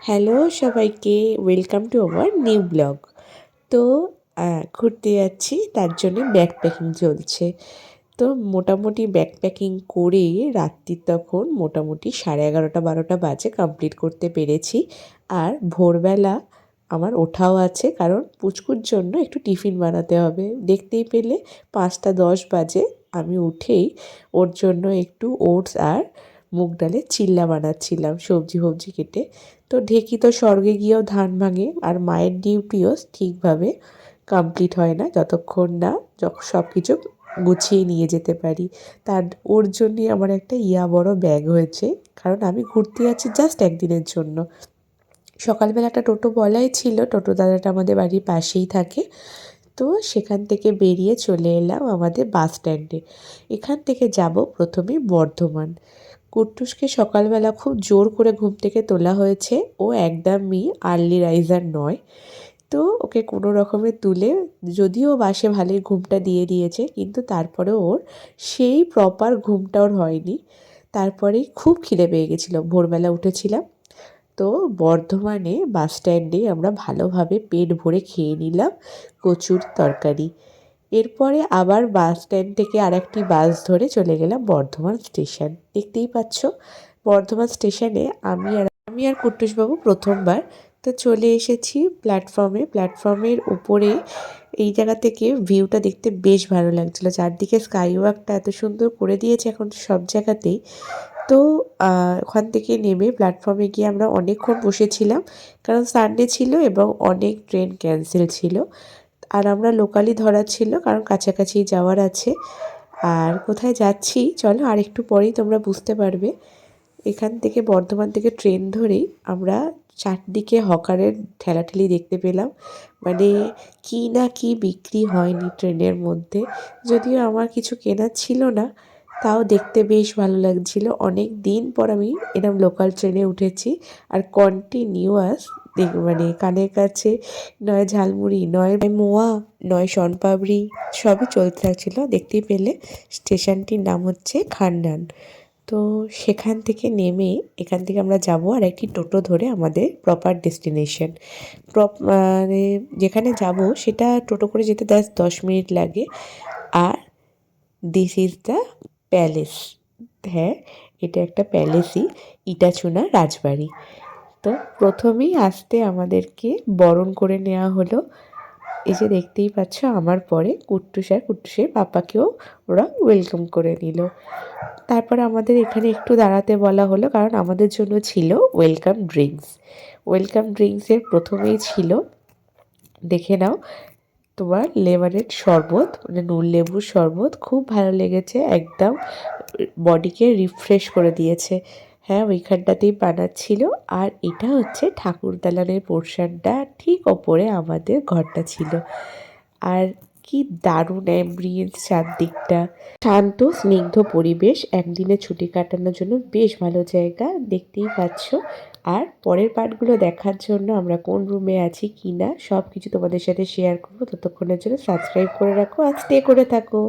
Hello সবাইকে, welcome to our new blog. তো ঘুরতে যাচ্ছি, তার জন্য ব্যাকপ্যাকিং চলছে। তো মোটামুটি ব্যাকপ্যাকিং করে রাত্রি তখন মোটামুটি 11:30-12টা বাজে, কমপ্লিট করতে পেরেছি। আর ভোরবেলা আমার ওঠাও আছে, কারণ পুচকুর জন্য একটু টিফিন বানাতে হবে। দেখতেই পেলে 5টা 10 বাজে আমি উঠেই ওর জন্য একটু ওটস আর মুগ ডালের চিল্লা বানাচ্ছিলাম সবজি ফবজি কেটে। তো ঢেকি তো স্বর্গে গিয়েও ধান ভাঙে, আর মায়ের ডিউটিও ঠিকভাবে কমপ্লিট হয় না যতক্ষণ না সব কিছু গুছিয়ে নিয়ে যেতে পারি। তার ওর জন্যই আমার একটা বড় ব্যাগ হয়েছে, কারণ আমি ঘুরতে যাচ্ছি জাস্ট একদিনের জন্য। সকালবেলা একটা টোটো বলাই ছিল, টোটো দাদাটা আমাদের বাড়ির পাশেই থাকে। তো সেখান থেকে বেরিয়ে চলে এলাম আমাদের বাস স্ট্যান্ডে। এখান থেকে যাব প্রথমে বর্ধমান। কুট্টুসকে সকালবেলা খুব জোর করে ঘুম থেকে তোলা হয়েছে। ও একদমই আর্লি রাইজার নয়। তো ওকে কোনো রকমে তুলে, যদিও বাসে ভালোই ঘুমটা দিয়ে দিয়েছে, কিন্তু তারপরেও ওর সেই প্রপার ঘুমটা ওর হয়নি। তারপরেই খুব খিদে পেয়ে গেছিলো, ভোরবেলা উঠেছিলাম। তো বর্ধমানে বাস স্ট্যান্ডে আমরা ভালোভাবে পেট ভরে খেয়ে নিলাম কচুর তরকারি। এরপরে আবার বাস স্ট্যান্ড থেকে আরেকটি বাস ধরে চলে গেলাম বর্ধমান স্টেশন। দেখতেই পাচ্ছ, বর্ধমান স্টেশনে আমি আর কুট্টুসবাবু প্রথমবার। তো চলে এসেছি প্ল্যাটফর্মে। প্ল্যাটফর্মের উপরে এই জায়গা থেকে ভিউটা দেখতে বেশ ভালো লাগছিলো। চারদিকে স্কাই ওয়াকটা এত সুন্দর করে দিয়েছে এখন সব জায়গাতেই। তো ওখান থেকে নেমে প্ল্যাটফর্মে গিয়ে আমরা অনেকক্ষণ বসেছিলাম, কারণ সানডে ছিল এবং অনেক ট্রেন ক্যান্সেল ছিল। আর আমরা লোকালই ধরা ছিল, কারণ কাছাকাছি যাওয়ার আছে। আর কোথায় যাচ্ছি চলো আর একটু পরেই তোমরা বুঝতে পারবে। এখান থেকে বর্ধমান থেকে ট্রেন ধরেই আমরা চারদিকে হকারের ঠেলাঠেলি দেখতে পেলাম। মানে কি না কি বিক্রি হয়নি ট্রেনের মধ্যে। যদিও আমার কিছু কেনার ছিল না, তাও দেখতে বেশ ভালো লাগছিল। অনেক দিন পর আমি এরকম লোকাল ট্রেনে উঠেছি, আর কন্টিনিউয়াস মানে কানের কাছে নয় ঝালমুড়ি, নয় মোয়া, নয় শনপাপড়ি, সবই চলতে থাকছিলো। দেখতেই পেলে স্টেশনটির নাম হচ্ছে খান্ডান। তো সেখান থেকে নেমে এখান থেকে আমরা যাব আর একটি টোটো ধরে আমাদের প্রপার ডেস্টিনেশন। মানে যেখানে যাব সেটা টোটো করে যেতে 10 মিনিট লাগে। আর দিস ইজ দ্য প্যালেস। হ্যাঁ, এটা একটা প্যালেসই, ইটাচুনা রাজবাড়ি। তো প্রথমেই আসতে আমাদেরকে বরণ করে নেওয়া হলো। এই যে দেখতেই পাচ্ছ, আমার পরে কুট্টুস আর কুট্টুসের পাপাকেও ওরা ওয়েলকাম করে নিল। তারপর আমাদের এখানে একটু দাঁড়াতে বলা হলো, কারণ আমাদের জন্য ছিল ওয়েলকাম ড্রিঙ্কস। ওয়েলকাম ড্রিঙ্কসের প্রথমেই ছিল, দেখে নাও, তোমার লেমনের শরবত, মানে নুন লেবুর শরবত। খুব ভালো লেগেছে, একদম বডিকে রিফ্রেশ করে দিয়েছে। হ্যাঁ, ওইখানটাতেই বানাচ্ছিল। আর এটা হচ্ছে ঠাকুর দালানের পোর্শনটা, ঠিক ওপরে আমাদের ঘরটা ছিল। আর কি দারুণ অ্যাম্বিয়েন্স চারদিকটা, শান্ত স্নিগ্ধ পরিবেশ। একদিনের ছুটি কাটানোর জন্য বেশ ভালো জায়গা, দেখতেই পাচ্ছ। আর পরের পার্টগুলো দেখার জন্য আমরা কোন রুমে আছি কি না সব কিছু তোমাদের সাথে শেয়ার করবো। ততক্ষণের জন্য সাবস্ক্রাইব করে রাখো আর স্টে করে থাকো।